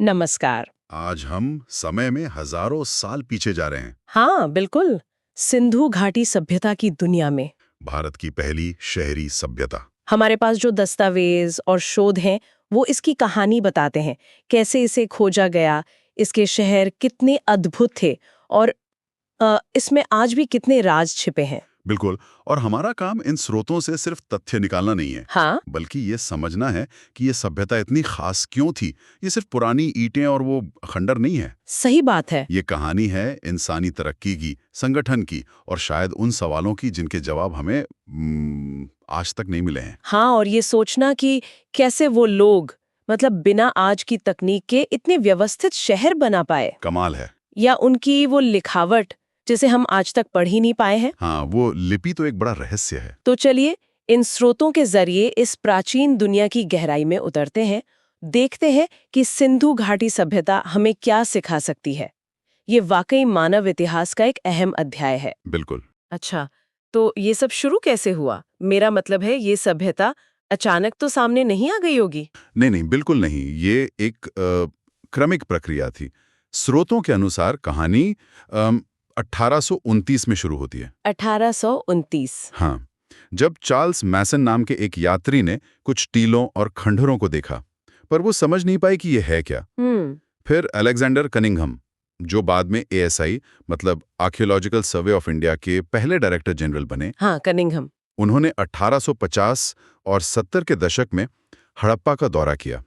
नमस्कार। आज हम समय में हजारों साल पीछे जा रहे हैं। हाँ, बिल्कुल। सिंधु घाटी सभ्यता की दुनिया में भारत की पहली शहरी सभ्यता। हमारे पास जो दस्तावेज और शोध हैं, वो इसकी कहानी बताते हैं। कैसे इसे खोजा गया, इसके शहर कितने अद्भुत थे और इसमें आज भी कितने राज छिपे हैं। बिल्कुल। और हमारा काम इन स्रोतों से सिर्फ तथ्य निकालना नहीं है, हाँ, बल्कि ये समझना है कि ये सभ्यता इतनी खास क्यों थी। ये सिर्फ पुरानी ईंटें और वो खंडर नहीं है। सही बात है। ये कहानी है इंसानी तरक्की की, संगठन की और शायद उन सवालों की जिनके जवाब हमें आज तक नहीं मिले हैं। हाँ, और ये सोचना कि कैसे वो लोग मतलब बिना आज की तकनीक के इतने व्यवस्थित शहर बना पाए, कमाल है। या उनकी वो लिखावट जिसे हम आज तक पढ़ ही नहीं पाए हैं। हाँ, वो लिपि तो एक बड़ा रहस्य है। तो चलिए इन स्रोतों के जरिए इस प्राचीन दुनिया की गहराई में उतरते हैं, देखते हैं कि सिंधु घाटी सभ्यता हमें क्या सिखा सकती है। ये वाकई मानव इतिहास का एक अहम अध्याय है। बिल्कुल। अच्छा, तो ये सब शुरू कैसे हुआ? मेरा मतलब है ये सभ्यता अचानक तो सामने नहीं आ गई होगी। नहीं नहीं, बिल्कुल नहीं। ये एक क्रमिक प्रक्रिया थी। स्रोतों के अनुसार कहानी 1829 में शुरू होती है। 1829। हाँ, जब चार्ल्स मैसन नाम के एक यात्री ने कुछ टीलों और खंडहरों को देखा, पर वो समझ नहीं पाए कि ये है क्या। हम्म। फिर अलेक्जेंडर कनिंघम, जो बाद में एएसआई मतलब आर्कियोलॉजिकल सर्वे ऑफ इंडिया के पहले डायरेक्टर जनरल बने, हाँ, कनिंघम। उन्होंने 1850 और 70 के दशक में हड़प्पा का दौरा किया।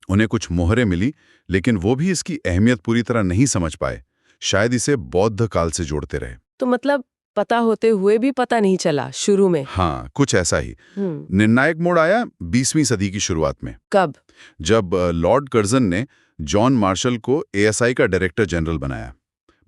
उन्हें कुछ मोहरें मिली, लेकिन वो भी इसकी अहमियत पूरी तरह नहीं समझ पाए। शायद इसे बौद्ध काल से जोड़ते रहे। तो मतलब पता होते हुए भी पता नहीं चला शुरू में। हाँ, कुछ ऐसा ही। हम्म। निर्णायक मोड़ आया 20वीं सदी की शुरुआत में, कब? जब लॉर्ड कर्जन ने जॉन मार्शल को एएसआई का डायरेक्टर जनरल बनाया।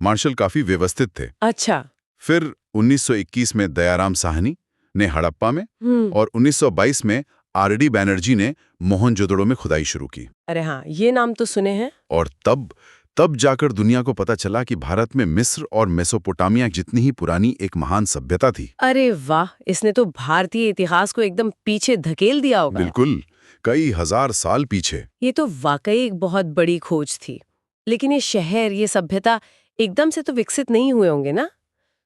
मार्शल काफी व्यवस्थित थे। अच्छा। फिर 1921 में दयाराम साहनी ने हड़प्पा में हम्म। और 1922 में आरडी बैनर्जी ने मोहनजोदड़ो में खुदाई शुरू की। अरे हाँ, ये नाम तो सुने हैं। और तब तब जाकर दुनिया को पता चला कि भारत में मिस्र और मेसोपोटामिया जितनी ही पुरानी एक महान सभ्यता थी। अरे वाह, इसने तो भारतीय इतिहास को एकदम पीछे धकेल दिया होगा। बिल्कुल, कई हजार साल पीछे। ये तो वाकई एक बहुत बड़ी खोज थी। लेकिन ये शहर, ये सभ्यता एकदम से तो विकसित नहीं हुए होंगे ना?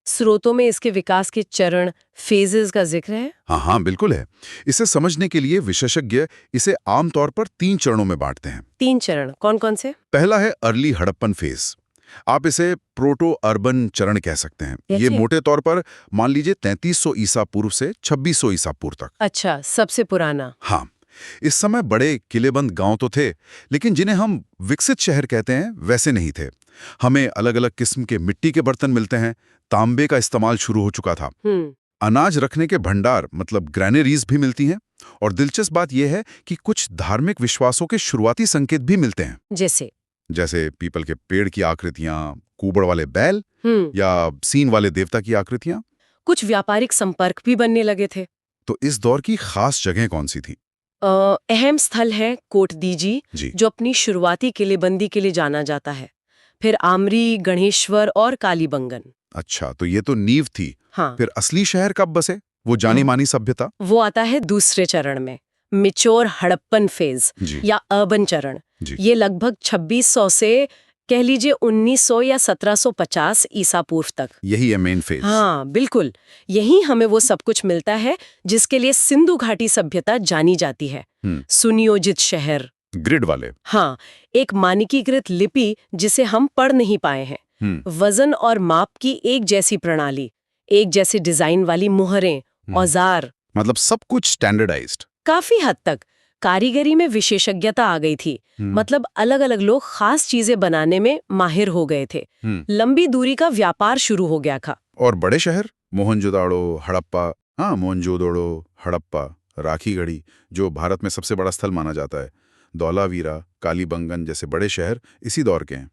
स्रोतों में इसके विकास के चरण, फेजेस का जिक्र है। हाँ हाँ, बिल्कुल है। इसे समझने के लिए विशेषज्ञ इसे आमतौर पर 3 चरणों में बांटते हैं। 3 चरण कौन कौन से? पहला है अर्ली हड़प्पन फेज। आप इसे प्रोटो अर्बन चरण कह सकते हैं। ये कैसे? मोटे तौर पर मान लीजिए 3300 ईसा पूर्व से 2600 ईसा पूर्व तक। अच्छा, सबसे पुराना। हाँ, इस समय बड़े किलेबंद गांव तो थे, लेकिन जिन्हें हम विकसित शहर कहते हैं वैसे नहीं थे। हमें अलग अलग किस्म के मिट्टी के बर्तन मिलते हैं, तांबे का इस्तेमाल शुरू हो चुका था, अनाज रखने के भंडार मतलब ग्रैनरीज भी मिलती हैं, और दिलचस्प बात यह है कि कुछ धार्मिक विश्वासों के शुरुआती संकेत भी मिलते हैं, जैसे पीपल के पेड़ की आकृतियां, कुबड़ वाले बैल या सीन वाले देवता की आकृतियां। कुछ व्यापारिक संपर्क भी बनने लगे थे। तो इस दौर की खास जगह कौन सी थी? अहम स्थल है कोटदीजी, जी। जो अपनी शुरुआती किलेबंदी के लिए जाना जाता है। फिर आमरी, गणेश्वर और कालीबंगन। अच्छा, तो ये तो नींव थी। हाँ, फिर असली शहर कब बसे, वो जानी मानी सभ्यता? वो आता है दूसरे चरण में, मिचोर हड़प्पन फेज जी। या अर्बन चरण। जी। ये लगभग 2600 से कह लीजिए 1900 या 1750 ईसा पूर्व तक। यही है मेन फेज। हाँ, बिल्कुल। यही हमें वो सब कुछ मिलता है जिसके लिए सिंधु घाटी सभ्यता जानी जाती है। सुनियोजित शहर, ग्रिड वाले। हाँ, एक मानकीकृत लिपि जिसे हम पढ़ नहीं पाए हैं, वजन और माप की एक जैसी प्रणाली, एक जैसे डिजाइन वाली मुहरें, औजार, मतलब सब कुछ स्टैंडर्डाइज्ड। काफी हद तक कारीगरी में विशेषज्ञता आ गई थी। मतलब अलग अलग लोग खास चीजें बनाने में माहिर हो गए थे। लंबी दूरी का व्यापार शुरू हो गया था। और बड़े शहर मोहनजोदाड़ो, हड़प्पा। हाँ, मोहनजोदड़ो, हड़प्पा, राखीगढ़ी, जो भारत में सबसे बड़ा स्थल माना जाता है, धौलावीरा, कालीबंगन जैसे बड़े शहर इसी दौर के हैं।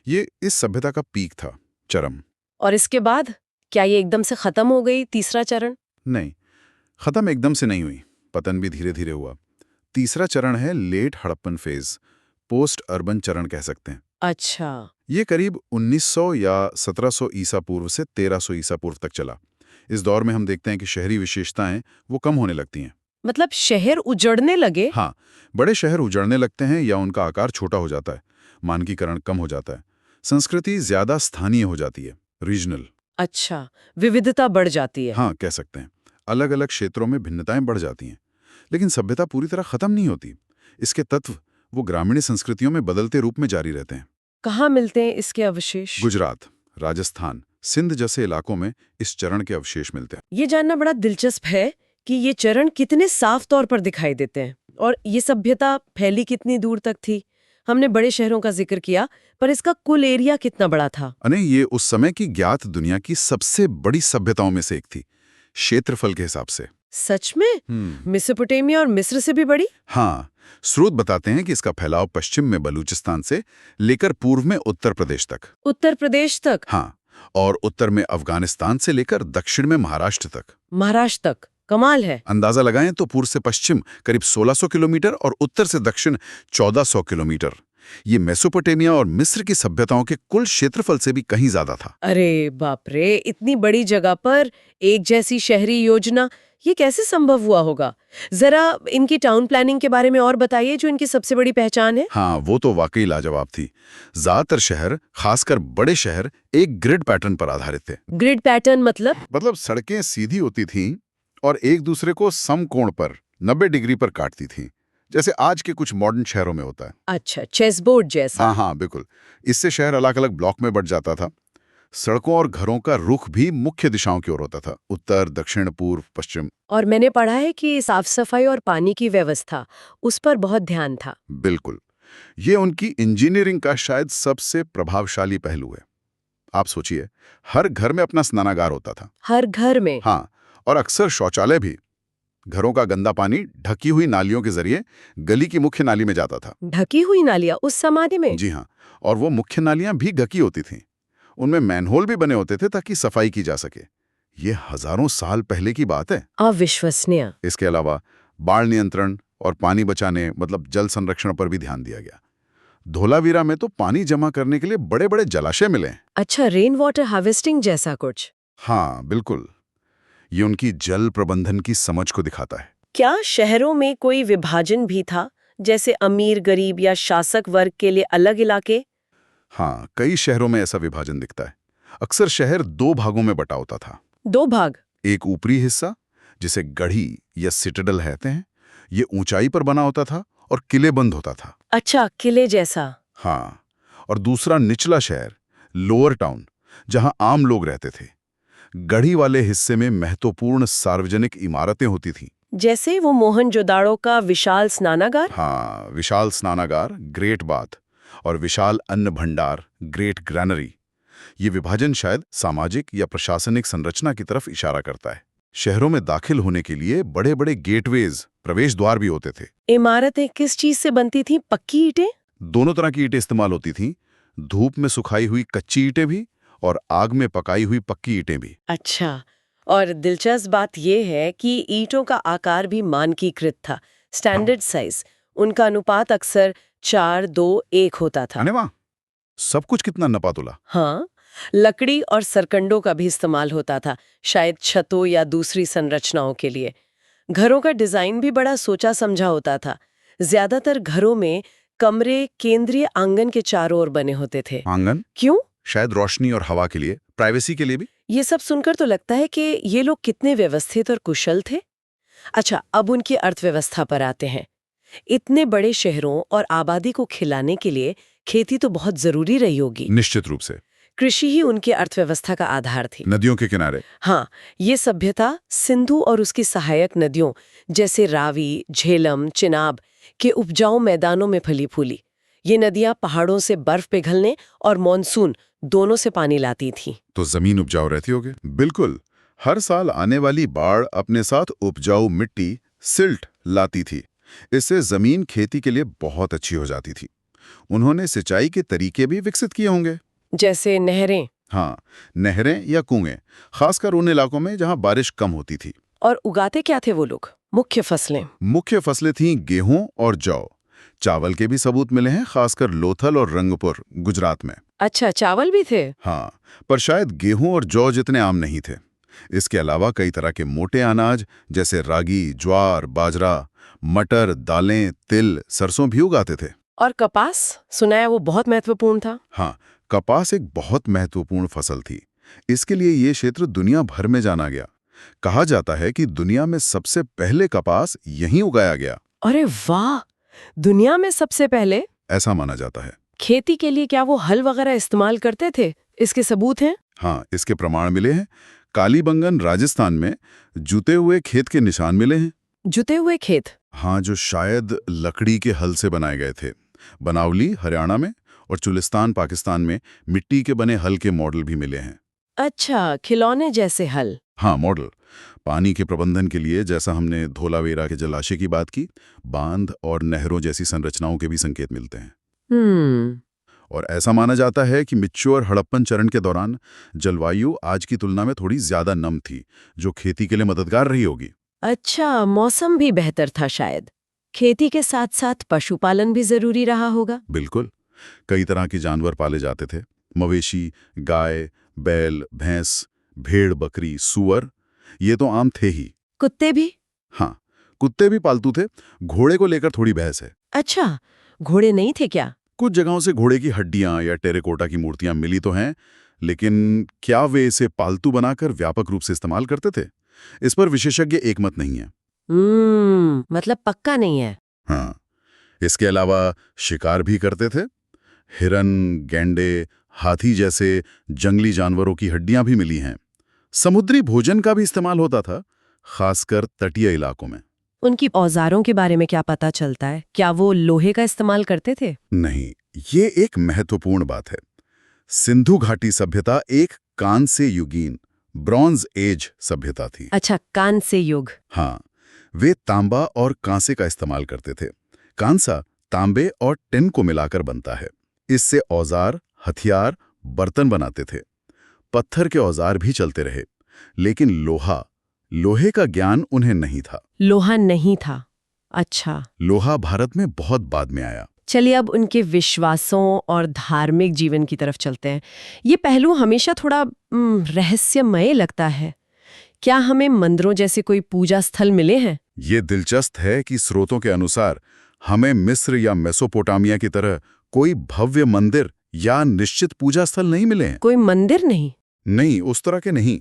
ये इस सभ्यता का पीक था, चरम। और इसके बाद क्या ये एकदम से खत्म हो गई, तीसरा चरण? नहीं, खत्म एकदम से नहीं हुई, पतन भी धीरे धीरे हुआ। तीसरा चरण है late Harappan phase, post urban चरण कह सकते हैं। अच्छा। ये करीब 1900 या 1700 ईसा पूर्व से 1300 ईसा पूर्व तक चला। इस दौर में हम देखते हैं कि शहरी विशेषताएं वो कम होने लगती हैं। मतलब शहर उजड़ने लगे? हाँ, बड़े शहर उजड़ने लगते हैं या उनका आकार छोटा हो जाता है, मानकीकरण कम हो जाता है, संस्कृति ज्यादा स्थानीय हो जाती है, रीजनल। अच्छा, विविधता बढ़ जाती है। हाँ, कह सकते हैं। अलग अलग क्षेत्रों में भिन्नताएं बढ़ जाती हैं, लेकिन सभ्यता पूरी तरह खत्म नहीं होती। इसके तत्व वो ग्रामीण संस्कृतियों में बदलते रूप में जारी रहते हैं। कहाँ मिलते हैं इसके अवशेष? गुजरात, राजस्थान, सिंध जैसे इलाकों में इस चरण के अवशेष मिलते हैं। ये जानना बड़ा दिलचस्प है कि ये चरण कितने साफ तौर पर दिखाई देते हैं और ये सभ्यता फैली कितनी दूर तक थी। हमने बड़े शहरों का जिक्र किया, पर इसका कुल एरिया कितना बड़ा था? अने ये उस समय की ज्ञात दुनिया की सबसे बड़ी सभ्यताओं में से एक थी, क्षेत्रफल के हिसाब से। सच में? मेसोपोटामिया और मिस्र से भी बड़ी? हाँ, स्रोत बताते हैं कि इसका फैलाव पश्चिम में बलूचिस्तान से लेकर पूर्व में उत्तर प्रदेश तक। उत्तर प्रदेश तक? हाँ, और उत्तर में अफगानिस्तान से लेकर दक्षिण में महाराष्ट्र तक। महाराष्ट्र तक? कमाल है। अंदाजा लगाएं तो पूर्व से पश्चिम करीब 1600 किलोमीटर और उत्तर से दक्षिण 1400 किलोमीटर। ये मेसोपोटामिया और मिस्र की सभ्यताओं के कुल क्षेत्रफल से भी कहीं ज्यादा था। अरे बाप रे, इतनी बड़ी जगह पर एक जैसी शहरी योजना, ये कैसे संभव हुआ होगा? जरा इनकी टाउन प्लानिंग के बारे में और बताइए, जो इनकी सबसे बड़ी पहचान है। हाँ, वो तो वाकई लाजवाब थी। ज्यादातर शहर, खासकर बड़े शहर, एक ग्रिड पैटर्न पर आधारित थे। ग्रिड पैटर्न मतलब? सड़कें सीधी होती थीं और एक दूसरे को समकोण पर 90 डिग्री पर काटती थीं, जैसे आज के कुछ मॉडर्न शहरों में होता है। अच्छा, चेस बोर्ड जैसा। हाँ हाँ, बिल्कुल। इससे शहर अलग अलग ब्लॉक में बंट जाता था। सड़कों और घरों का रुख भी मुख्य दिशाओं की ओर होता था, उत्तर, दक्षिण, पूर्व, पश्चिम। और मैंने पढ़ा है कि साफ सफाई और पानी की व्यवस्था, उस पर बहुत ध्यान था। बिल्कुल, ये उनकी इंजीनियरिंग का शायद सबसे प्रभावशाली पहलू है। आप सोचिए, हर घर में अपना स्नानागार होता था। हर घर में? हाँ, और अक्सर शौचालय भी। घरों का गंदा पानी ढकी हुई नालियों के जरिए गली की मुख्य नाली में जाता था। ढकी हुई नालियां उस जमाने में? जी हाँ, और वो मुख्य नालियां भी ढकी होती थीं। उनमें मैनहोल भी बने होते थे ताकि सफाई की जा सके। ये हजारों साल पहले की बात है। अविश्वसनीय। इसके अलावा बाढ़ नियंत्रण और पानी बचाने, मतलब जल संरक्षण पर भी ध्यान दिया गया। धोलावीरा में तो पानी जमा करने के लिए बड़े बड़े जलाशय मिले। अच्छा, रेन वाटर हार्वेस्टिंग जैसा कुछ? हाँ, बिल्कुल। ये उनकी जल प्रबंधन की समझ को दिखाता है। क्या शहरों में कोई विभाजन भी था, जैसे अमीर गरीब या शासक वर्ग के लिए अलग इलाके? हाँ, कई शहरों में ऐसा विभाजन दिखता है। अक्सर शहर 2 भागों में बटा होता था। 2 भाग? एक ऊपरी हिस्सा, जिसे गढ़ी या सिटाडेल कहते हैं, ये ऊंचाई पर बना होता था और किलेबंद होता था। अच्छा, किले जैसा। हाँ, और दूसरा निचला शहर, लोअर टाउन, जहां आम लोग रहते थे। गढ़ी वाले हिस्से में महत्वपूर्ण सार्वजनिक इमारतें होती थीं। जैसे वो मोहनजोदाड़ो का विशाल स्नानागार? हाँ, विशाल स्नानागार, ग्रेट बाथ, और विशाल अन्न भंडार, ग्रेट ग्रैनरी। ये विभाजन शायद सामाजिक या प्रशासनिक संरचना की तरफ इशारा करता है। शहरों में दाखिल होने के लिए बड़े बड़े गेटवेज, प्रवेश द्वार भी होते थे। इमारतें किस चीज से बनती थी? पक्की ईंटें? दोनों तरह की ईंटें इस्तेमाल होती थीं, धूप में सुखाई हुई कच्ची ईंटें भी और आग में पकाई हुई पक्की ईंटें भी। अच्छा, और दिलचस्प बात यह है कि ईंटों का आकार भी मानकीकृत था, स्टैंडर्ड साइज। उनका अनुपात अक्सर 4:2:1 होता था। अरे वाह, सब कुछ कितना नपातुला। हाँ, लकड़ी और सरकंडों का भी इस्तेमाल होता था, शायद छतों या दूसरी संरचनाओं के लिए। घरों का डिजाइन भी बड़ा सोचा समझा होता था। ज्यादातर घरों में कमरे केंद्रीय आंगन के चारों ओर बने होते थे। आंगन? क्यों? शायद रोशनी और हवा के लिए, प्राइवेसी के लिए भी। ये सब सुनकर तो लगता है कि ये लोग कितने व्यवस्थित और कुशल थे। अच्छा, अब उनकी अर्थव्यवस्था पर आते हैं। इतने बड़े शहरों और आबादी को खिलाने के लिए खेती तो बहुत जरूरी रही होगी। निश्चित रूप से। कृषि ही उनकी अर्थव्यवस्था का आधार थी। नदियों के किनारे। हाँ, ये सभ्यता सिंधु और उसकी सहायक नदियों जैसे रावी, झेलम, चिनाब के उपजाऊ मैदानों में फली फूली। ये नदियां पहाड़ों से बर्फ पिघलने और मॉनसून दोनों से पानी लाती थीं। तो जमीन उपजाऊ रहती होगी। बिल्कुल, हर साल आने वाली बाढ़ अपने साथ उपजाऊ मिट्टी, सिल्ट लाती थी। इससे जमीन खेती के लिए बहुत अच्छी हो जाती थी। उन्होंने सिंचाई के तरीके भी विकसित किए होंगे, जैसे नहरें। हाँ, नहरें या कुएं, खासकर उन इलाकों में जहां बारिश कम होती थी। और उगाते क्या थे वो लोग? मुख्य फसलें? मुख्य फसलें थीं गेहूं और जौ। चावल के भी सबूत मिले हैं, खासकर लोथल और रंगपुर, गुजरात में। अच्छा, चावल भी थे? हाँ, पर शायद गेहूं और जौ जितने आम नहीं थे। इसके अलावा कई तरह के मोटे अनाज जैसे रागी, ज्वार, बाजरा, मटर, दालें, तिल, सरसों भी उगाते थे। और कपास, सुना है वो बहुत महत्वपूर्ण था। हाँ, कपास एक बहुत महत्वपूर्ण फसल थी। इसके लिए ये क्षेत्र दुनिया भर में जाना गया। कहा जाता है कि दुनिया में सबसे पहले कपास यहीं उगाया गया। अरे वाह, दुनिया में सबसे पहले। ऐसा माना जाता है। खेती के लिए क्या वो हल वगैरह इस्तेमाल करते थे? इसके सबूत हैं? हाँ, इसके प्रमाण मिले हैं। कालीबंगन राजस्थान में जुते हुए खेत के निशान मिले हैं। जुते हुए खेत? हाँ, जो शायद लकड़ी के हल से बनाए गए थे। बनावली हरियाणा में और चुलिस्तान पाकिस्तान में मिट्टी के बने हल के मॉडल भी मिले हैं। अच्छा, खिलौने जैसे हल। हाँ, मॉडल। पानी के प्रबंधन के लिए, जैसा हमने धोलावेरा के जलाशय की बात की, बांध और नहरों जैसी संरचनाओं के भी संकेत मिलते हैं। और ऐसा माना जाता है कि मिच्छु और हड़प्पन चरण के दौरान जलवायु आज की तुलना में थोड़ी ज्यादा नम थी, जो खेती के लिए मददगार रही होगी। अच्छा, मौसम भी बेहतर था शायद। खेती के साथ साथ पशुपालन भी जरूरी रहा होगा। बिल्कुल। कई तरह के जानवर पाले जाते थे। मवेशी, गाय, बैल, भैंस, भेड़, बकरी, सूअर, ये तो आम थे ही। कुत्ते भी? हाँ, कुत्ते भी पालतू थे। घोड़े को लेकर थोड़ी बहस है। अच्छा, घोड़े नहीं थे क्या? कुछ जगहों से घोड़े की हड्डियां या टेराकोटा की मूर्तियां मिली तो हैं, लेकिन क्या वे इसे पालतू बनाकर व्यापक रूप से इस्तेमाल करते थे? इस पर विशेषज्ञ एकमत नहीं है। मतलब पक्का नहीं है। हाँ, इसके अलावा शिकार भी करते थे। हिरन, गैंडे, हाथी जैसे जंगली जानवरों की हड्डियां भी मिली हैं। समुद्री भोजन का भी इस्तेमाल होता था, खासकर तटीय इलाकों में। उनकी औजारों के बारे में क्या पता चलता है? क्या वो लोहे का इस्तेमाल करते थे? नहीं, ये एक महत्वपूर्ण बात है। सिंधु घाटी सभ्यता एक कांस्य युगीन ब्रॉन्ज एज सभ्यता थी। अच्छा, कांस्य युग। हाँ, वे तांबा और कांसे का इस्तेमाल करते थे। कांसा तांबे और टिन को मिलाकर बनता है। इससे औजार, हथियार, बर्तन बनाते थे। पत्थर के औजार भी चलते रहे, लेकिन लोहे का ज्ञान उन्हें नहीं था। लोहा नहीं था? अच्छा। लोहा भारत में बहुत बाद में आया। चलिए अब उनके विश्वासों और धार्मिक जीवन की तरफ चलते हैं। ये पहलू हमेशा थोड़ा रहस्यमय लगता है। क्या हमें मंदिरों जैसे कोई पूजा स्थल मिले हैं? ये दिलचस्प है कि स्रोतों के अनुसार हमें मिस्र या मेसोपोटामिया की तरह कोई भव्य मंदिर या निश्चित पूजा स्थल नहीं मिले हैं। कोई मंदिर नहीं? नहीं, उस तरह के नहीं।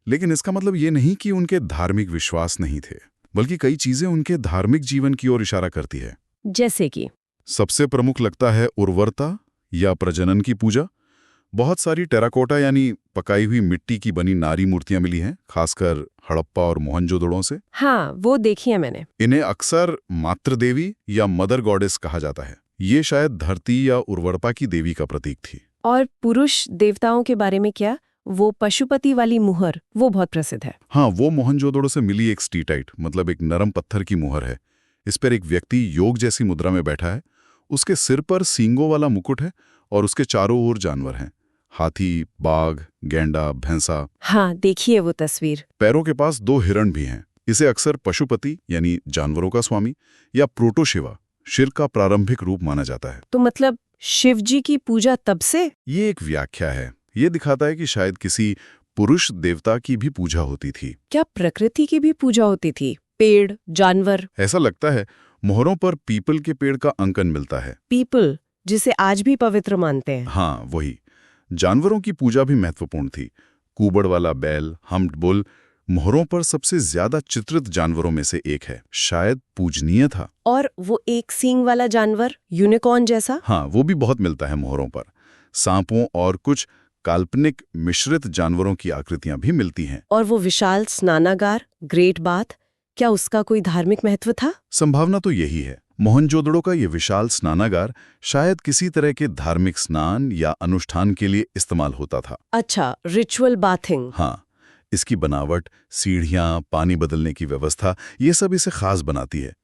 लेकिन इसका मतलब ये नहीं कि उनके धार्मिक विश्वास नहीं थे, बल्कि कई चीजें उनके धार्मिक जीवन की ओर इशारा करती है। जैसे कि? सबसे प्रमुख लगता है उर्वरता या प्रजनन की पूजा। बहुत सारी टेराकोटा यानी पकाई हुई मिट्टी की बनी नारी मूर्तियां मिली हैं, खासकर हड़प्पा और मोहनजोदड़ो से। हाँ, वो देखी है मैंने। इन्हें अक्सर मातृ देवी या मदर गॉडेस कहा जाता है। ये शायद धरती या उर्वरता की देवी का प्रतीक थी। और पुरुष देवताओं के बारे में क्या? वो पशुपति वाली मुहर, वो बहुत प्रसिद्ध है। हाँ, वो मोहनजोदड़ो से मिली एक स्टीटाइट, मतलब एक नरम पत्थर की मुहर है। इस पर एक व्यक्ति योग जैसी मुद्रा में बैठा है। उसके सिर पर सींगों वाला मुकुट है और उसके चारों ओर जानवर हैं। हाथी, बाघ, गैंडा, भैंसा। हाँ, देखिए वो तस्वीर। पैरों के पास 2 हिरण भी हैं। इसे अक्सर पशुपति यानी जानवरों का स्वामी या प्रोटोशिवा, शिव का प्रारंभिक रूप माना जाता है। तो मतलब शिव जी की पूजा तब से? ये एक व्याख्या है। ये दिखाता है कि शायद किसी पुरुष देवता की भी पूजा होती थी। क्या प्रकृति की भी पूजा होती थी? पेड़, जानवर? ऐसा लगता है। मोहरों पर पीपल के पेड़ का अंकन मिलता है। पीपल, जिसे आज भी पवित्र मानते हैं। हाँ, वही। जानवरों की पूजा भी महत्वपूर्ण थी। कुबड़ वाला बैल, हम्प्ड बुल, मोहरों पर सबसे ज्यादा चित्रित जानवरों में से एक है। शायद पूजनीय था। और वो एक सींग वाला जानवर, यूनिकॉर्न जैसा? हाँ, वो भी बहुत मिलता है मोहरों पर। सांपों और कुछ काल्पनिक मिश्रित जानवरों की आकृतियां भी मिलती हैं। और वो विशाल स्नानागार, ग्रेट बाथ, क्या उसका कोई धार्मिक महत्व था? संभावना तो यही है। मोहनजोदड़ो का ये विशाल स्नानागार शायद किसी तरह के धार्मिक स्नान या अनुष्ठान के लिए इस्तेमाल होता था। अच्छा, रिचुअल बाथिंग। हाँ, इसकी बनावट, सीढ़ियां, पानी बदलने की व्यवस्था, ये सब इसे खास बनाती है।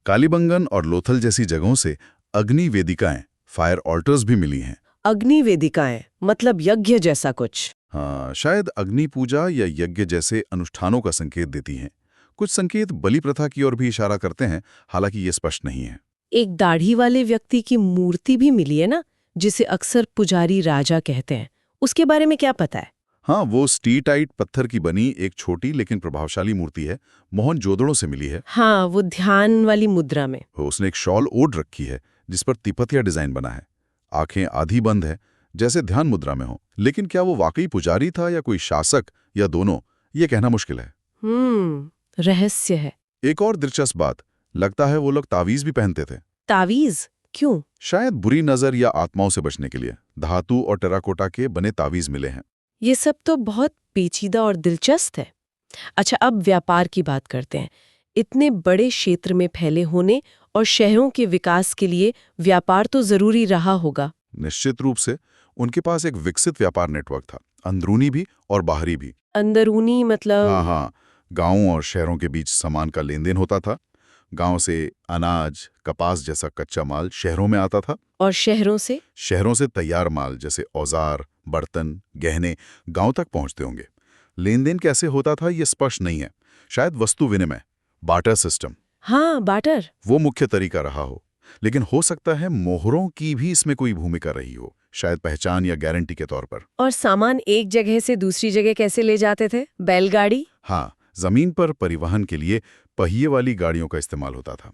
कालीबंगन और लोथल जैसी जगहों से अग्नि वेदिकाएं, फायर ऑल्टर्स भी मिली हैं। अग्नि वेदिकाएं मतलब यज्ञ जैसा कुछ? हाँ, शायद अग्नि पूजा या यज्ञ जैसे अनुष्ठानों का संकेत देती हैं। कुछ संकेत बलि प्रथा की ओर भी इशारा करते हैं, हालांकि ये स्पष्ट नहीं है। एक दाढ़ी वाले व्यक्ति की मूर्ति भी मिली है ना, जिसे अक्सर पुजारी राजा कहते हैं। उसके बारे में क्या पता है? हाँ, वो स्टीटाइट पत्थर की बनी एक छोटी लेकिन प्रभावशाली मूर्ति है, मोहनजोदड़ो से मिली है। हाँ, वो ध्यान वाली मुद्रा में। उसने एक शॉल ओढ़ रखी है जिस पर तिपतिया डिजाइन बना है। आंखें आधी बंद है, जैसे ध्यान मुद्रा में हो। लेकिन क्या वो वाकई पुजारी था या कोई शासक या दोनों, ये कहना मुश्किल है। रहस्य है। एक और दिलचस्प बात, लगता है वो लोग तावीज भी पहनते थे। तावीज क्यों? शायद बुरी नजर या आत्माओं से बचने के लिए धातु और टेराकोटा के बने तावीज मिले हैं। ये सब तो बहुत पेचीदा और दिलचस्प है। अच्छा, अब व्यापार की बात करते हैं। इतने बड़े क्षेत्र में फैले होने और शहरों के विकास के लिए व्यापार तो जरूरी रहा होगा। निश्चित रूप से उनके पास एक विकसित व्यापार नेटवर्क था, अंदरूनी भी और बाहरी भी। अंदरूनी मतलब? हाँ, गांवों और शहरों के बीच सामान का लेन देन होता था। गांव से अनाज, कपास जैसा कच्चा माल शहरों में आता था। और शहरों से? शहरों से तैयार माल जैसे औजार, बर्तन, गहने गांव तक पहुंचते होंगे। लेन देन कैसे होता था ये स्पष्ट नहीं है। शायद वस्तु विनिमय, बार्टर सिस्टम, हाँ, बार्टर। वो मुख्य तरीका रहा हो। लेकिन हो सकता है मोहरों की भी इसमें कोई भूमिका रही हो, शायद पहचान या गारंटी के तौर पर। और सामान एक जगह से दूसरी जगह कैसे ले जाते थे? बैलगाड़ी? हाँ, जमीन पर परिवहन के लिए पहिए वाली गाड़ियों का इस्तेमाल होता था।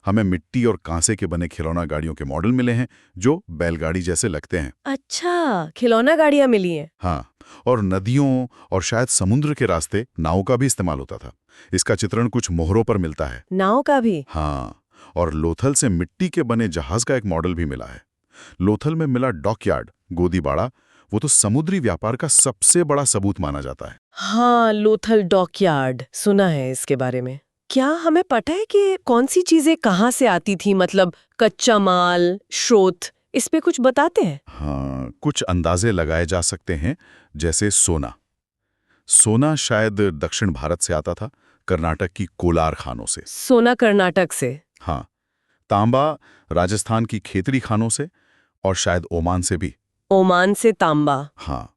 हमें मिट्टी और कांसे के बने खिलौना गाड़ियों के मॉडल मिले हैं जो बैलगाड़ी जैसे लगते हैं। अच्छा, खिलौना गाड़ियां मिली हैं। हाँ, और नदियों और शायद समुद्र के रास्ते नाव का भी इस्तेमाल होता था। इसका चित्रण कुछ मोहरों पर मिलता है। नाव का भी? हाँ, और लोथल से मिट्टी के बने जहाज का एक मॉडल भी मिला है। लोथल में मिला डॉकयार्ड, गोदीबाड़ा, वो तो समुद्री व्यापार का सबसे बड़ा सबूत माना जाता है। हाँ, लोथल डॉकयार्ड सुना है इसके बारे में। क्या हमें पता है कि कौन सी चीजें कहाँ से आती थी? मतलब कच्चा माल, स्रोत, इस पे कुछ बताते हैं? हाँ, कुछ अंदाजे लगाए जा सकते हैं, जैसे सोना। सोना शायद दक्षिण भारत से आता था, कर्नाटक की कोलार खानों से। सोना कर्नाटक से? हाँ, तांबा राजस्थान की खेतड़ी खानों से, और शायद ओमान से भी। ओमान से तांबा? हाँ,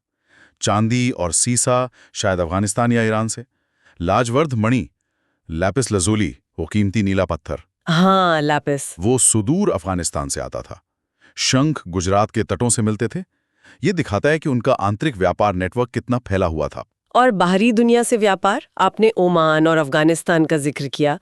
चांदी और सीसा शायद अफगानिस्तान या ईरान से। लाजवर्द मणि, लैपिस लजूली, वो कीमती नीला पत्थर, हाँ, लैपिस। वो सुदूर अफगानिस्तान से आता था। शंख गुजरात के तटों से मिलते थे। ये दिखाता है कि उनका आंतरिक व्यापार नेटवर्क कितना फैला हुआ था। और बाहरी दुनिया से व्यापार? आपने ओमान और अफगानिस्तान का जिक्र किया।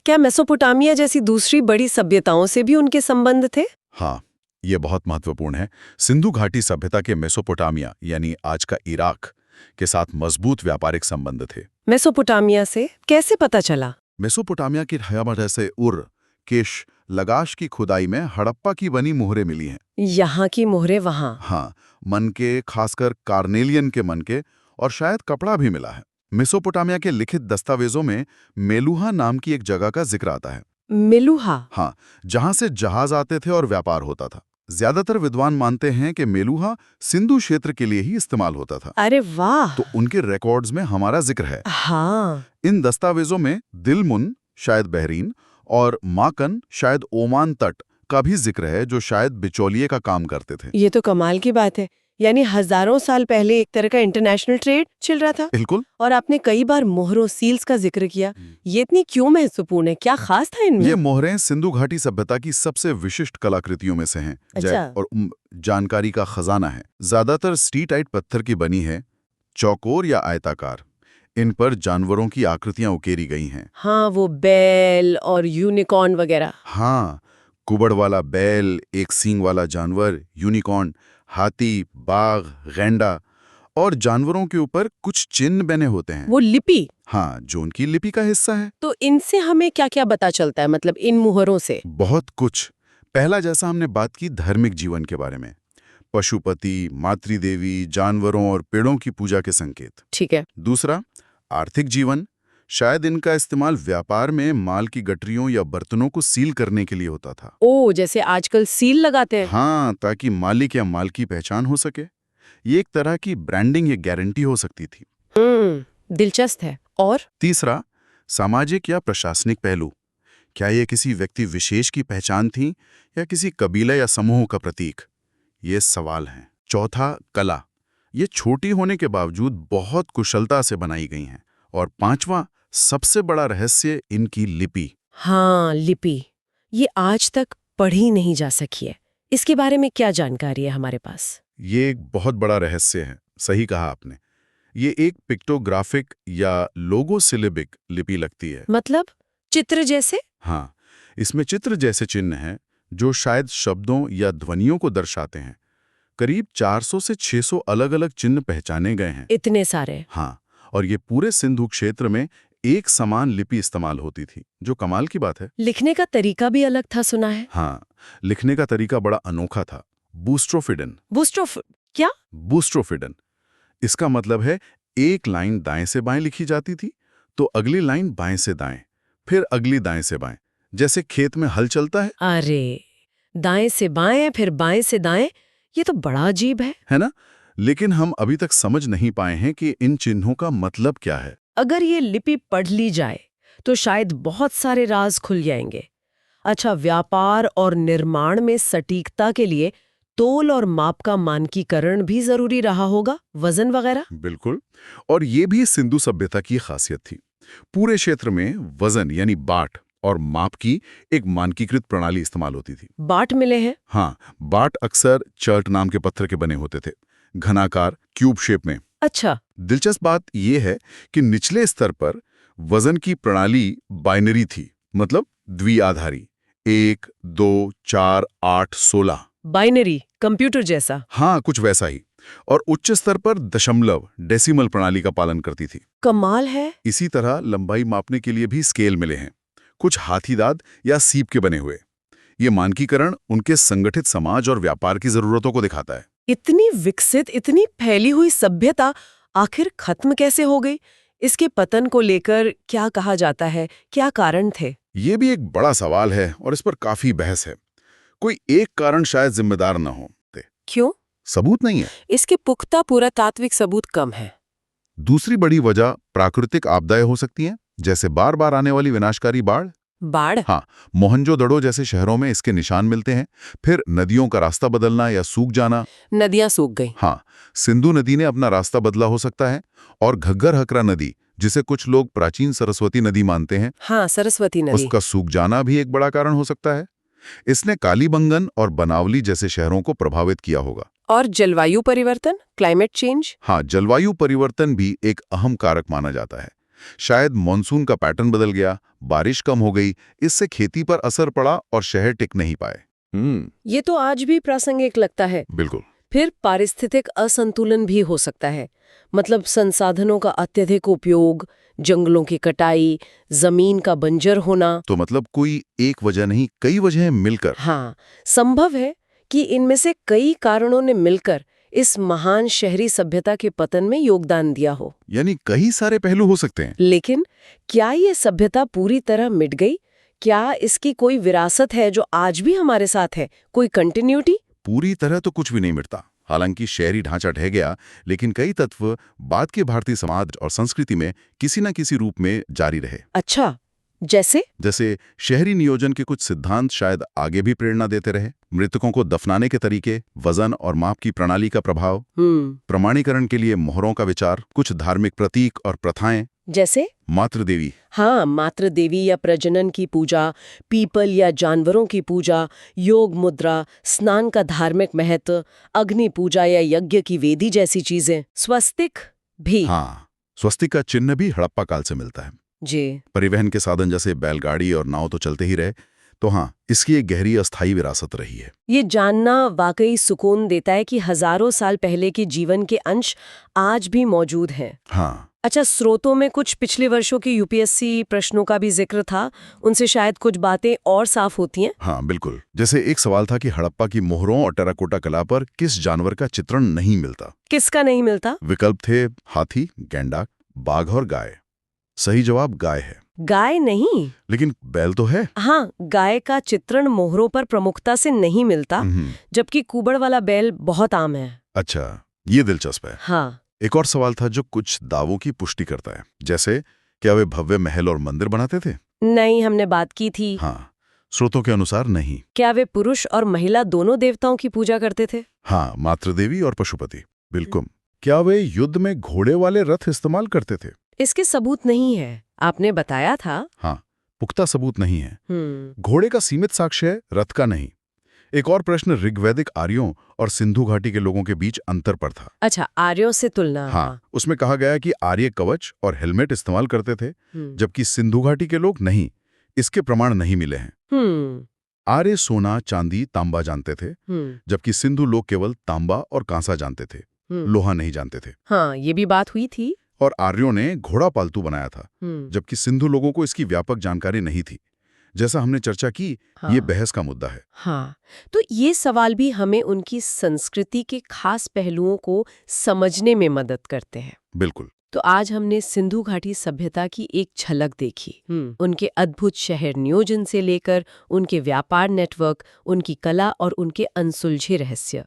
क्या मेसोपोटामिया जैसी दूसरी बड़ी सभ्यताओं से भी उनके संबंध थे? हाँ, ये बहुत महत्वपूर्ण है। सिंधु घाटी सभ्यता के मेसोपोटामिया यानी आज का इराक के साथ मजबूत व्यापारिक संबंध थे। मेसोपोटामिया से कैसे पता चला? मेसोपोटामिया की हयामठे से उर, किश, लगाश की खुदाई में हड़प्पा की बनी मोहरें मिली हैं। यहाँ की मोहरें वहाँ? हाँ, मनके, खासकर कार्नेलियन के मनके, और शायद कपड़ा भी मिला है। मेसोपोटामिया के लिखित दस्तावेजों में मेलुहा नाम की एक जगह का जिक्र आता है। मेलुहा? हाँ, जहां से जहाज आते थे और व्यापार होता था। ज्यादातर विद्वान मानते हैं कि मेलुहा सिंधु क्षेत्र के लिए ही इस्तेमाल होता था। अरे वाह! तो उनके रिकॉर्ड्स में हमारा जिक्र है। हाँ। इन दस्तावेजों में दिलमुन शायद बहरीन और माकन शायद ओमान तट का भी जिक्र है, जो शायद बिचौलिए का काम करते थे। ये तो कमाल की बात है। यानी हजारों साल पहले एक तरह का इंटरनेशनल ट्रेड चल रहा था। बिल्कुल। और आपने कई बार मोहरों, सील्स का जिक्र किया। ये इतनी क्यों महत्वपूर्ण है? क्या खास था इनमें? ये मोहरें सिंधु घाटी सभ्यता की सबसे विशिष्ट कलाकृतियों में से हैं। अच्छा। और जानकारी का खजाना है। ज्यादातर स्टीटाइट पत्थर की बनी है, चौकोर या आयताकार। इन पर जानवरों की आकृतियां उकेरी गई हैं। हाँ, वो बैल और यूनिकॉर्न वगैरह। हाँ, कुबड़ वाला बैल, एक सींग वाला जानवर, यूनिकॉर्न, हाथी, बाघ, गैंडा, और जानवरों के ऊपर कुछ चिन्ह बने होते हैं। वो लिपि? हाँ, जो उनकी लिपि का हिस्सा है। तो इनसे हमें क्या क्या पता चलता है, मतलब इन मुहरों से? बहुत कुछ। पहला, जैसा हमने बात की, धार्मिक जीवन के बारे में। पशुपति, मातृदेवी, जानवरों और पेड़ों की पूजा के संकेत। ठीक है। दूसरा, आर्थिक जीवन। शायद इनका इस्तेमाल व्यापार में माल की गठरियों या बर्तनों को सील करने के लिए होता था। ओ, जैसे आजकल सील लगाते हैं। हाँ, ताकि मालिक या माल की पहचान हो सके। ये एक तरह की ब्रांडिंग या गारंटी हो सकती थी। दिलचस्प है। और तीसरा, सामाजिक या प्रशासनिक पहलू। क्या ये किसी व्यक्ति विशेष की पहचान थी या किसी कबीले या समूह का प्रतीक? ये सवाल हैं। चौथा, कला। ये छोटी होने के बावजूद बहुत कुशलता से बनाई गई हैं। और पांचवा, सबसे बड़ा रहस्य, इनकी लिपि। हाँ, लिपि। ये आज तक पढ़ी नहीं जा सकी है। इसके बारे में क्या जानकारी है हमारे पास? ये एक बहुत बड़ा रहस्य है, सही कहा आपने। ये एक पिक्टोग्राफिक या लोगोसिलिबिक लिपि लगती है। मतलब चित्र जैसे? हाँ, इसमें चित्र जैसे चिन्ह हैं जो शायद शब्दों या ध्वनियों को दर्शाते हैं। करीब 400 से 600 अलग-अलग चिन्ह पहचाने गए हैं। इतने सारे? हाँ, और ये पूरे सिंधु क्षेत्र में एक समान लिपि इस्तेमाल होती थी, जो कमाल की बात है। लिखने का तरीका भी अलग था सुना है। हाँ, लिखने का तरीका बड़ा अनोखा था। बूस्ट्रोफिडन। बूस्ट्रोफ क्या? बूस्ट्रोफिडन इसका मतलब है एक लाइन दाएं से बाएं लिखी जाती थी, तो अगली लाइन बाएं से दाएं, फिर अगली दाएं से बाएं, जैसे खेत में हल चलता अरे, दाएं से बाएं फिर बाएं से दाएं, ये तो बड़ा अजीब है ना? लेकिन हम अभी तक समझ नहीं पाए हैं कि इन चिन्हों का मतलब क्या है। अगर ये लिपि पढ़ ली जाए तो शायद बहुत सारे राज खुल जाएंगे। अच्छा, व्यापार और निर्माण में सटीकता के लिए तोल और माप का मानकीकरण भी जरूरी रहा होगा, वजन वगैरह। बिल्कुल, और ये भी सिंधु सभ्यता की खासियत थी। पूरे क्षेत्र में वजन यानी बाट और माप की एक मानकीकृत प्रणाली इस्तेमाल होती थी। बाट मिले हैं? हाँ, बाट अक्सर चर्ट नाम के पत्थर के बने होते थे, घनाकार क्यूब शेप में। अच्छा। दिलचस्प बात यह है कि निचले स्तर पर वजन की प्रणाली बाइनरी थी, मतलब द्विआधारी, 1, 2, 4, 8, 16। बाइनरी, कंप्यूटर जैसा? हाँ, कुछ वैसा ही। और उच्च स्तर पर दशमलव डेसिमल प्रणाली का पालन करती थी। कमाल है। इसी तरह लंबाई मापने के लिए भी स्केल मिले हैं, कुछ हाथीदांत या सीप के बने हुए। ये मानकीकरण उनके संगठित समाज और व्यापार की जरूरतों को दिखाता है। इतनी विकसित, इतनी फैली हुई सभ्यता आखिर खत्म कैसे हो गई? इसके पतन को लेकर क्या कहा जाता है, क्या कारण थे? ये भी एक बड़ा सवाल है और इस पर काफी बहस है। कोई एक कारण शायद जिम्मेदार न हो। क्यों? सबूत नहीं है। इसके पुख्ता पुरातात्विक सबूत कम है। दूसरी बड़ी वजह प्राकृतिक आपदाएं हो सकती हैं, जैसे बार बार आने वाली विनाशकारी बाढ़। बाढ़? हाँ, मोहनजोदड़ो जैसे शहरों में इसके निशान मिलते हैं। फिर नदियों का रास्ता बदलना या सूख जाना। नदियां सूख गई? हाँ, सिंधु नदी ने अपना रास्ता बदला हो सकता है। और घग्गर हकरा नदी, जिसे कुछ लोग प्राचीन सरस्वती नदी मानते हैं, हाँ, सरस्वती नदी, उसका सूख जाना भी एक बड़ा कारण हो सकता है। इसने कालीबंगन और बनावली जैसे शहरों को प्रभावित किया होगा। और जलवायु परिवर्तन, क्लाइमेट चेंज? हाँ, जलवायु परिवर्तन भी एक अहम कारक माना जाता है। शायद मॉनसून का पैटर्न बदल गया, बारिश कम हो गई, इससे खेती पर असर पड़ा और शहर टिक नहीं पाए। ये तो आज भी प्रासंगिक लगता है। बिल्कुल। फिर पारिस्थितिक असंतुलन भी हो सकता है, मतलब संसाधनों का अत्यधिक उपयोग, जंगलों की कटाई, जमीन का बंजर होना। तो मतलब कोई एक वजह नहीं, कई वजहें मिलकर। हाँ, संभव है कि इनमें से कई कारणों ने मिलकर इस महान शहरी सभ्यता के पतन में योगदान दिया हो। यानी कई सारे पहलू हो सकते हैं। लेकिन क्या ये सभ्यता पूरी तरह मिट गई? क्या इसकी कोई विरासत है जो आज भी हमारे साथ है, कोई कंटिन्यूटी? पूरी तरह तो कुछ भी नहीं मिटता। हालांकि शहरी ढांचा ढह गया, लेकिन कई तत्व बाद के भारतीय समाज और संस्कृति में किसी न किसी रूप में जारी रहे। अच्छा, जैसे शहरी नियोजन के कुछ सिद्धांत शायद आगे भी प्रेरणा देते रहे। मृतकों को दफनाने के तरीके, वजन और माप की प्रणाली का प्रभाव, प्रमाणीकरण के लिए मोहरों का विचार, कुछ धार्मिक प्रतीक और प्रथाएं, जैसे मातृदेवी। हाँ, मातृदेवी या प्रजनन की पूजा, पीपल या जानवरों की पूजा, योग मुद्रा, स्नान का धार्मिक महत्व, अग्नि पूजा या यज्ञ की वेदी जैसी चीजें। स्वस्तिक भी। हाँ, स्वस्तिक का चिन्ह भी हड़प्पा काल से मिलता है जी। परिवहन के साधन जैसे बैलगाड़ी और नाव तो चलते ही रहे, तो हाँ, इसकी एक गहरी अस्थायी विरासत रही है। ये जानना वाकई सुकून देता है कि हजारों साल पहले के जीवन के अंश आज भी मौजूद हैं। हाँ। अच्छा, स्रोतों में कुछ पिछले वर्षों के यूपीएससी प्रश्नों का भी जिक्र था, उनसे शायद कुछ बातें और साफ होती हैं। हाँ, बिल्कुल। जैसे एक सवाल था कि हड़प्पा की मोहरों और टेराकोटा कला पर किस जानवर का चित्रण नहीं मिलता। किसका नहीं मिलता? विकल्प थे हाथी, गैंडा, बाघ और गाय। सही जवाब गाय है। गाय नहीं, लेकिन बैल तो है। हाँ, गाय का चित्रण मोहरों पर प्रमुखता से नहीं मिलता, जबकि कुबड़ वाला बैल बहुत आम है। अच्छा, ये दिलचस्प है। हाँ। एक और सवाल था जो कुछ दावों की पुष्टि करता है, जैसे क्या वे भव्य महल और मंदिर बनाते थे? नहीं, हमने बात की थी। हाँ, स्रोतों के अनुसार नहीं। क्या वे पुरुष और महिला दोनों देवताओं की पूजा करते थे? हाँ, मातृदेवी और पशुपति। बिल्कुल। क्या वे युद्ध में घोड़े वाले रथ इस्तेमाल करते थे? इसके सबूत नहीं है, आपने बताया था। हाँ, पुख्ता सबूत नहीं है। घोड़े का सीमित साक्ष्य है, रथ का नहीं। एक और प्रश्न ऋग्वैदिक आर्यों और सिंधु घाटी के लोगों के बीच अंतर पर था। अच्छा, आर्यों से तुलना। हाँ, उसमें कहा गया कि आर्य कवच और हेलमेट इस्तेमाल करते थे, जबकि सिंधु घाटी के लोग नहीं। इसके प्रमाण नहीं मिले हैं। हम्म आर्य सोना, चांदी, तांबा जानते थे, हम्म जबकि सिंधु लोग केवल तांबा और कांसा जानते थे, हम्म लोहा नहीं जानते थे। हाँ, ये भी बात हुई थी। और आर्यों ने घोड़ा पालतू बनाया था, जबकि सिंधु लोगों को इसकी व्यापक जानकारी नहीं थी। जैसा हमने चर्चा की, ये बहस का मुद्दा है। हाँ, तो ये सवाल भी हमें उनकी संस्कृति के खास पहलुओं को समझने में मदद करते हैं। बिल्कुल। तो आज हमने सिंधु घाटी सभ्यता की एक झलक देखी। उनके अद्भुत शहर नियोजन से लेकर उनके व्यापार नेटवर्क, उनकी कला और उनके अनसुलझे रहस्य,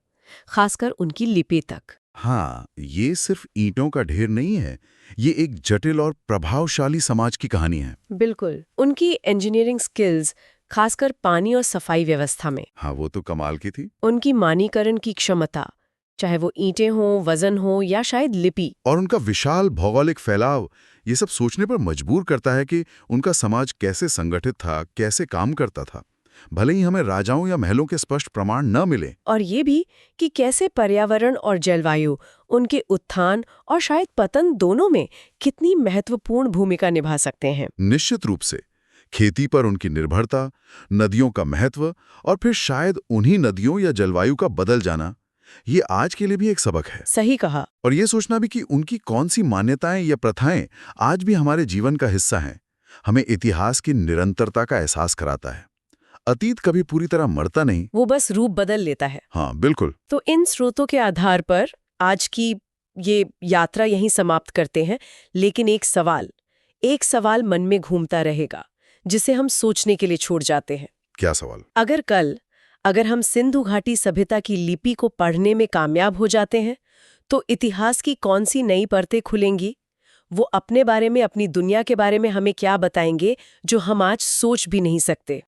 खासकर उनकी लिपि तक। हाँ, ये सिर्फ ईंटों का ढेर नहीं है, ये एक जटिल और प्रभावशाली समाज की कहानी है। बिल्कुल। उनकी इंजीनियरिंग स्किल्स, खासकर पानी और सफाई व्यवस्था में, हाँ, वो तो कमाल की थी। उनकी मानीकरण की क्षमता, चाहे वो ईंटें हों, वजन हो या शायद लिपि, और उनका विशाल भौगोलिक फैलाव, ये सब सोचने पर मजबूर करता है कि उनका समाज कैसे संगठित था, कैसे काम करता था, भले ही हमें राजाओं या महलों के स्पष्ट प्रमाण न मिले। और ये भी कि कैसे पर्यावरण और जलवायु उनके उत्थान और शायद पतन दोनों में कितनी महत्वपूर्ण भूमिका निभा सकते हैं। निश्चित रूप से खेती पर उनकी निर्भरता, नदियों का महत्व और फिर शायद उन्हीं नदियों या जलवायु का बदल जाना, ये आज के लिए भी एक सबक है। सही कहा। और ये सोचना भी कि उनकी कौन सी मान्यताएं या प्रथाएं आज भी हमारे जीवन का हिस्सा हैं, हमें इतिहास की निरंतरता का एहसास कराता है। अतीत कभी पूरी तरह मरता नहीं, वो बस रूप बदल लेता है। हाँ बिल्कुल। तो इन स्रोतों के आधार पर आज की ये यात्रा यहीं समाप्त करते हैं, लेकिन एक सवाल मन में घूमता रहेगा, जिसे हम सोचने के लिए छोड़ जाते हैं। क्या सवाल? अगर हम सिंधु घाटी सभ्यता की लिपि को पढ़ने में कामयाब हो जाते हैं, तो इतिहास की कौन सी नई परतें खुलेंगी? वो अपने बारे में, अपनी दुनिया के बारे में हमें क्या बताएंगे जो हम आज सोच भी नहीं सकते?